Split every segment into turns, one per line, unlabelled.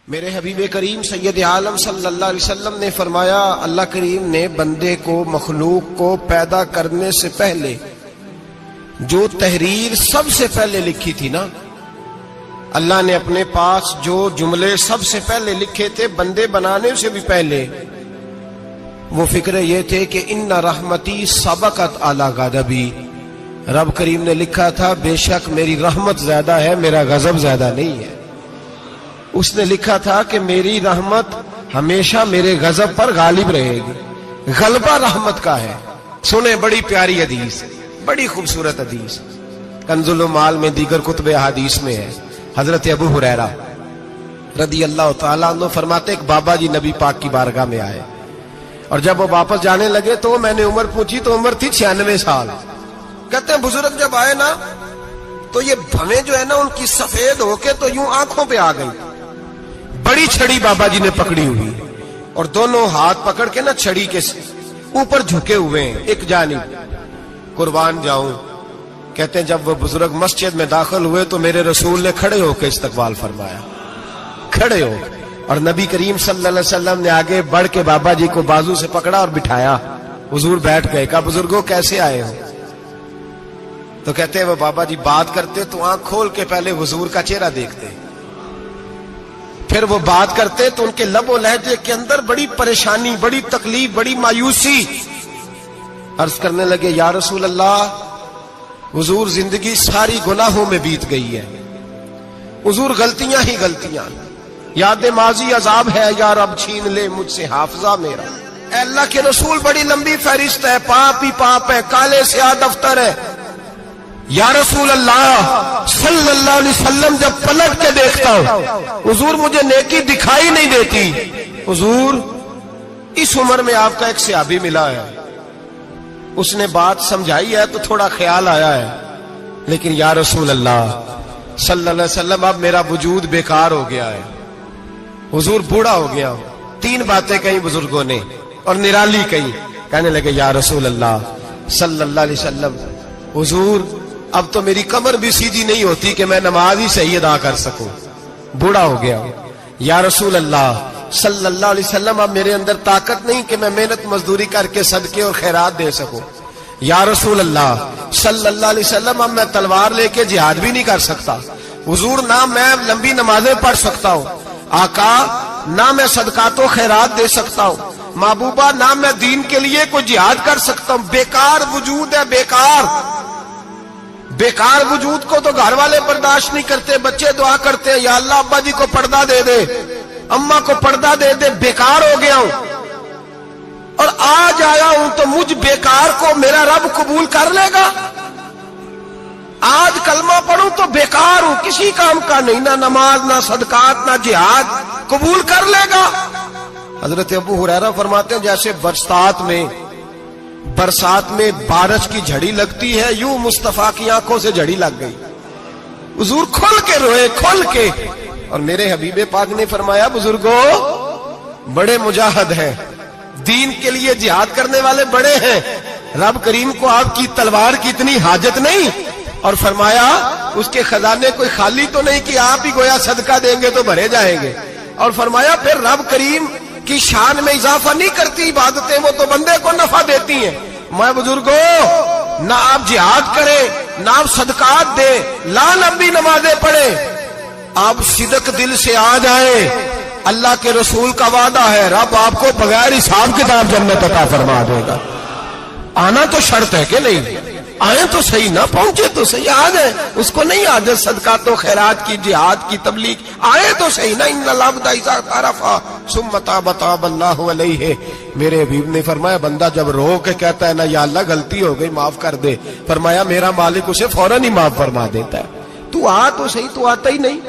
میرے حبیب کریم سید عالم صلی اللہ علیہ وسلم نے فرمایا، اللہ کریم نے بندے کو، مخلوق کو پیدا کرنے سے پہلے جو تحریر سب سے پہلے لکھی تھی نا، اللہ نے اپنے پاس جو جملے سب سے پہلے لکھے تھے بندے بنانے سے بھی پہلے، وہ فکر یہ تھے کہ ان رحمتی سبقت اعلی غضبی، رب کریم نے لکھا تھا بے شک میری رحمت زیادہ ہے، میرا غضب زیادہ نہیں ہے۔ اس نے لکھا تھا کہ میری رحمت ہمیشہ میرے غضب پر غالب رہے گی، غلبہ رحمت کا ہے۔ سنیں بڑی پیاری حدیث، بڑی خوبصورت حدیث، کنز المال میں دیگر کتب احادیث میں ہے۔ حضرت ابو ہریرہ رضی اللہ تعالیٰ عنہ فرماتے ایک بابا جی نبی پاک کی بارگاہ میں آئے، اور جب وہ واپس جانے لگے تو میں نے عمر پوچھی تو عمر تھی 96 سال۔ کہتے ہیں بزرگ جب آئے نا تو یہ بھویں جو ہے نا ان کی سفید ہو کے تو یوں آنکھوں پہ آ گئی، بڑی چھڑی بابا جی نے پکڑی ہوئی اور دونوں ہاتھ پکڑ کے نا چھڑی کے اوپر جھکے ہوئے ہیں ایک جانب، قربان جاؤں۔ کہتے ہیں جب وہ بزرگ مسجد میں داخل ہوئے تو میرے رسول نے کھڑے ہو کے استقبال فرمایا، کھڑے ہو، اور نبی کریم صلی اللہ علیہ وسلم نے آگے بڑھ کے بابا جی کو بازو سے پکڑا اور بٹھایا۔ حضور بیٹھ گئے، کہا بزرگوں کیسے آئے ہو؟ تو کہتے ہیں وہ بابا جی بات کرتے تو آنکھ کھول کے پہلے حضور کا چہرہ دیکھتے، پھر وہ بات کرتے تو ان کے لب و لہجے کے اندر بڑی پریشانی، بڑی تکلیف، بڑی مایوسی۔ عرض کرنے لگے یا رسول اللہ، حضور زندگی ساری گناہوں میں بیت گئی ہے، حضور غلطیاں ہی غلطیاں، یاد ماضی عذاب ہے، یا رب چھین لے مجھ سے حافظہ میرا۔ اے اللہ کے رسول بڑی لمبی فہرست ہے، پاپ ہی پاپ ہے، کالے سیاہ دفتر ہے۔ یا رسول اللہ صلی اللہ علیہ وسلم جب پلٹ کے دیکھتا ہوں حضور مجھے نیکی دکھائی نہیں دیتی۔ حضور اس عمر میں آپ کا ایک صحابی ملا ہے، اس نے بات سمجھائی ہے تو تھوڑا خیال آیا ہے، لیکن یا رسول اللہ صلی اللہ علیہ وسلم اب میرا وجود بیکار ہو گیا ہے، حضور بوڑھا ہو گیا ہوں۔ 3 باتیں کہیں بزرگوں نے اور نرالی کہیں، کہنے لگے یا رسول اللہ صلی اللہ علیہ وسلم، حضور اب تو میری کمر بھی سیدھی نہیں ہوتی کہ میں نماز ہی صحیح ادا کر سکوں، بوڑھا ہو گیا ہوں۔ یا رسول اللہ صلی اللہ علیہ وسلم اب میرے اندر طاقت نہیں کہ میں محنت مزدوری کر کے صدقے اور خیرات دے سکوں۔ یا رسول اللہ صلی اللہ علیہ وسلم اب میں تلوار لے کے جہاد بھی نہیں کر سکتا، حضور نہ میں لمبی نمازیں پڑھ سکتا ہوں، آقا نہ میں صدقات و خیرات دے سکتا ہوں، محبوبہ نہ میں دین کے لیے کوئی جہاد کر سکتا ہوں، بیکار وجود ہے، بیکار۔ بیکار وجود کو تو گھر والے برداشت نہیں کرتے، بچے دعا کرتے ہیں یا اللہ ابا جی کو پردہ دے دے، اماں کو پردہ دے دے، بیکار ہو گیا ہوں اور آج آیا ہوں تو مجھ بیکار کو میرا رب قبول کر لے گا؟ آج کلمہ پڑھوں تو بیکار ہوں، کسی کام کا نہیں، نہ نماز نہ صدقات نہ جہاد، قبول کر لے گا؟ حضرت ابو ہریرہ فرماتے ہیں جیسے برسات میں بارش کی جھڑی لگتی ہے، یوں مصطفیٰ کی آنکھوں سے جھڑی لگ گئی، حضور کھل کے روئے، کھل کے۔ اور میرے حبیب پاک نے فرمایا بزرگوں بڑے مجاہد ہیں، دین کے لیے جہاد کرنے والے بڑے ہیں، رب کریم کو آپ کی تلوار کی اتنی حاجت نہیں، اور فرمایا اس کے خزانے کوئی خالی تو نہیں کہ آپ ہی گویا صدقہ دیں گے تو بھرے جائیں گے، اور فرمایا پھر رب کریم کی شان میں اضافہ نہیں کرتی عبادتیں، وہ تو بندے کو نفع دیتی ہیں۔ میں بزرگوں نہ آپ جہاد کریں نہ آپ صدقات دیں، لا لمبی نمازیں پڑھیں، آپ صدق دل سے آ جائیں، اللہ کے رسول کا وعدہ ہے رب آپ کو بغیر حساب کتاب جنت عطا فرما دے گا۔ آنا تو شرط ہے کہ نہیں؟ آئیں تو صحیح، نہ پہنچے تو صحیح، آ جائیں، اس کو نہیں عادت صدقات و خیرات کی، جہاد کی، تبلیغ، آئے تو صحیح نا۔ ان العبد اذا اعترف ثم تاب تاب اللہ علیہ، میرے حبیب نے فرمایا بندہ جب رو کے کہتا ہے نا یا اللہ غلطی ہو گئی معاف کر دے، فرمایا میرا مالک اسے فوراً ہی معاف فرما دیتا ہے۔ تو آ تو صحیح، تو آتا ہی نہیں،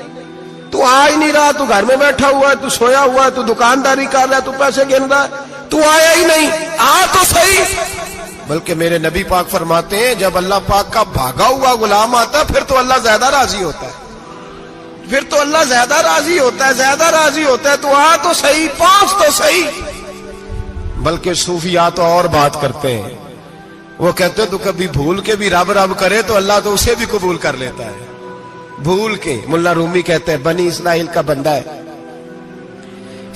تو آ ہی نہیں رہا، تو گھر میں بیٹھا ہوا ہے، تو سویا ہوا ہے، تو دکانداری کر رہا ہے، تو پیسے گن رہا ہے، تو آیا ہی نہیں، آ تو صحیح۔ بلکہ میرے نبی پاک فرماتے ہیں جب اللہ پاک کا بھاگا ہوا غلام آتا ہے پھر تو اللہ زیادہ راضی ہوتا ہے، پھر تو اللہ زیادہ راضی ہوتا ہے، زیادہ راضی ہوتا ہے، تو آ تو صحیح، پہنچ تو صحیح۔ بلکہ صوفیاء تو اور بات کرتے ہیں، وہ کہتے ہیں تو کبھی بھول کے بھی رب رب کرے تو اللہ تو اسے بھی قبول کر لیتا ہے، بھول کے۔ ملا رومی کہتے ہیں بنی اسرائیل کا بندہ ہے،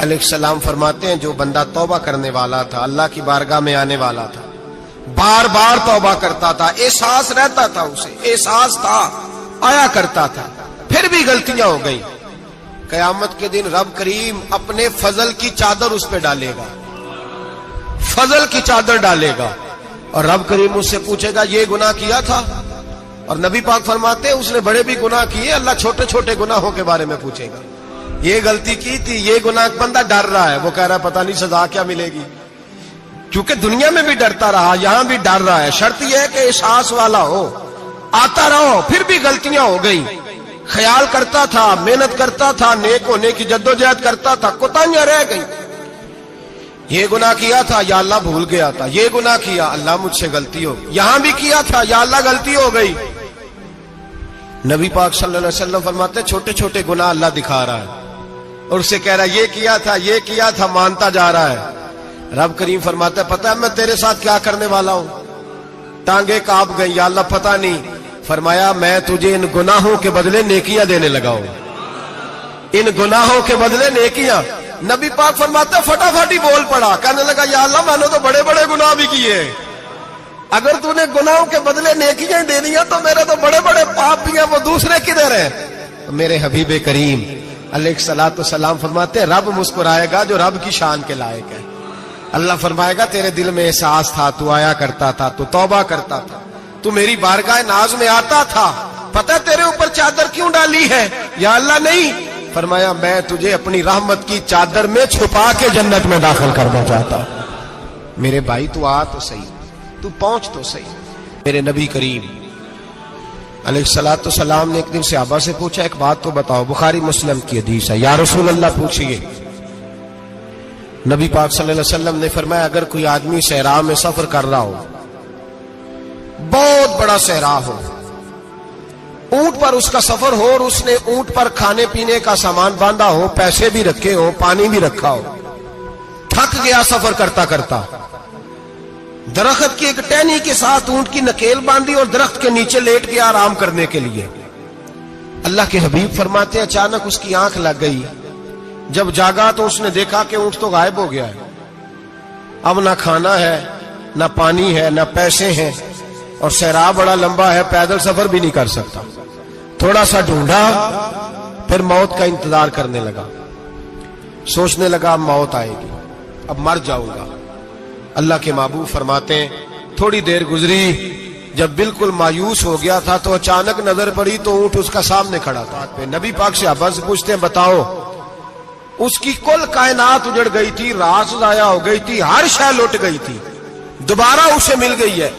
علیہ السلام فرماتے ہیں جو بندہ توبہ کرنے والا تھا، اللہ کی بارگاہ میں آنے والا تھا، بار بار توبہ کرتا تھا، احساس رہتا تھا، اسے احساس تھا، آیا کرتا تھا، پھر بھی غلطیاں ہو گئی، قیامت کے دن رب کریم اپنے فضل کی چادر اس پہ ڈالے گا، فضل کی چادر ڈالے گا، اور رب کریم اس سے پوچھے گا یہ گناہ کیا تھا؟ اور نبی پاک فرماتے ہیں اس نے بڑے بھی گناہ کیے، اللہ چھوٹے چھوٹے گناہوں کے بارے میں پوچھے گا، یہ غلطی کی تھی، یہ گناہ، بندہ ڈر رہا ہے، وہ کہہ رہا ہے پتہ نہیں سزا کیا ملے گی، کیونکہ دنیا میں بھی ڈرتا رہا، یہاں بھی ڈر رہا ہے، شرط یہ ہے کہ احساس والا ہو، آتا رہو، پھر بھی غلطیاں ہو گئی، خیال کرتا تھا، محنت کرتا تھا، نیک ہونے کی جدوجہد کرتا تھا، کوتاہیاں رہ گئی، یہ گناہ کیا تھا یا اللہ بھول گیا تھا، یہ گناہ کیا اللہ مجھ سے غلطی ہو گئی، یہاں بھی کیا تھا یا اللہ غلطی ہو گئی۔ نبی پاک صلی اللہ علیہ وسلم فرماتے ہیں چھوٹے چھوٹے گناہ اللہ دکھا رہا ہے اور اسے کہہ رہا ہے یہ کیا تھا، مانتا جا رہا ہے۔ رب کریم فرماتا ہے پتہ ہے میں تیرے ساتھ کیا کرنے والا ہوں؟ ٹانگیں کانپ گئی، یا اللہ پتہ نہیں۔ فرمایا میں تجھے ان گناہوں کے بدلے نیکیاں دینے لگا ہوں، ان گناہوں کے بدلے نیکیاں۔ نبی پاک فرماتا ہے فٹافٹ ہی بول پڑا، کہنے لگا یا اللہ میں نے تو بڑے بڑے گناہ بھی کیے، اگر تو نے گناہوں کے بدلے نیکیاں دے دیا تو میرے تو بڑے بڑے پاپ بھی ہیں، وہ دوسرے کدھر ہیں؟ میرے حبیب کریم علیہ الصلوۃ والسلام فرماتے ہیں رب مسکرائے گا جو رب کی شان کے لائق ہے۔ اللہ فرمائے گا تیرے دل میں احساس تھا، تو آیا کرتا تھا، تو توبہ کرتا تھا، تو میری بارگاہ ناز میں آتا تھا، پتہ تیرے اوپر چادر کیوں ڈالی ہے؟ یا اللہ نہیں، فرمایا میں تجھے اپنی رحمت کی چادر میں چھپا کے جنت میں داخل کرنا چاہتا ہوں۔ میرے بھائی تو آ تو صحیح، تو پہنچ تو صحیح۔ میرے نبی کریم علیہ الصلوۃ والسلام نے ایک دن صحابہ سے پوچھا ایک بات تو بتاؤ، بخاری مسلم کی حدیث ہے، یا رسول اللہ پوچھئے۔ نبی پاک صلی اللہ علیہ وسلم نے فرمایا اگر کوئی آدمی صحرا میں سفر کر رہا ہو، بہت بڑا صحرا ہو، اونٹ پر اس کا سفر ہو اور اس نے اونٹ پر کھانے پینے کا سامان باندھا ہو، پیسے بھی رکھے ہو، پانی بھی رکھا ہو، تھک گیا سفر کرتا کرتا، درخت کی ایک ٹہنی کے ساتھ اونٹ کی نکیل باندھی اور درخت کے نیچے لیٹ گیا آرام کرنے کے لیے۔ اللہ کے حبیب فرماتے ہیں اچانک اس کی آنکھ لگ گئی، جب جاگا تو اس نے دیکھا کہ اونٹ تو غائب ہو گیا ہے، اب نہ کھانا ہے، نہ پانی ہے، نہ پیسے ہیں، اور صحرا بڑا لمبا ہے، پیدل سفر بھی نہیں کر سکتا۔ تھوڑا سا ڈھونڈا، پھر موت کا انتظار کرنے لگا، سوچنے لگا اب موت آئے گی، اب مر جاؤں گا۔ اللہ کے محبوب فرماتے ہیں تھوڑی دیر گزری، جب بالکل مایوس ہو گیا تھا تو اچانک نظر پڑی تو اونٹ اس کا سامنے کھڑا تھا۔ نبی پاک سے صحابہ سے پوچھتے ہیں بتاؤ، اس کی کل کائنات اجڑ گئی تھی، راز ضائع ہو گئی تھی، ہر شے لٹ گئی تھی، دوبارہ اسے مل گئی ہے،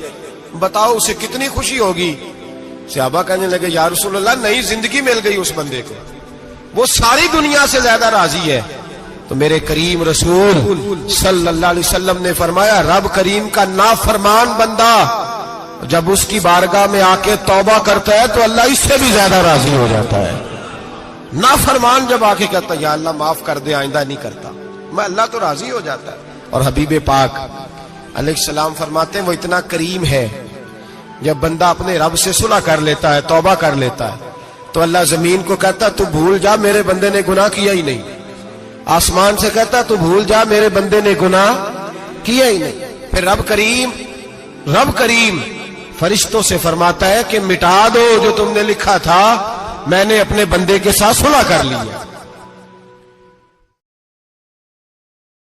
بتاؤ اسے کتنی خوشی ہوگی؟ صحابہ کہنے لگے یا رسول اللہ نئی زندگی مل گئی اس بندے کو، وہ ساری دنیا سے زیادہ راضی ہے۔ تو میرے کریم رسول صلی اللہ علیہ وسلم نے فرمایا رب کریم کا نافرمان بندہ جب اس کی بارگاہ میں آ کے توبہ کرتا ہے تو اللہ اس سے بھی زیادہ راضی ہو جاتا ہے۔ نافرمان جب آ کے کہتا ہے یا اللہ معاف کر دے، آئندہ نہیں کرتا، میں اللہ تو راضی ہو جاتا ہے۔ اور حبیب پاک علیہ السلام فرماتے ہیں وہ اتنا کریم ہے، جب بندہ اپنے رب سے صلح کر لیتا ہے، توبہ کر لیتا ہے، تو اللہ زمین کو کہتا ہے تو بھول جا میرے بندے نے گناہ کیا ہی نہیں، آسمان سے کہتا تو بھول جا میرے بندے نے گناہ کیا ہی نہیں۔ پھر رب کریم فرشتوں سے فرماتا ہے کہ مٹا دو جو تم نے لکھا تھا، میں نے اپنے بندے کے ساتھ صلح کر لی ہے۔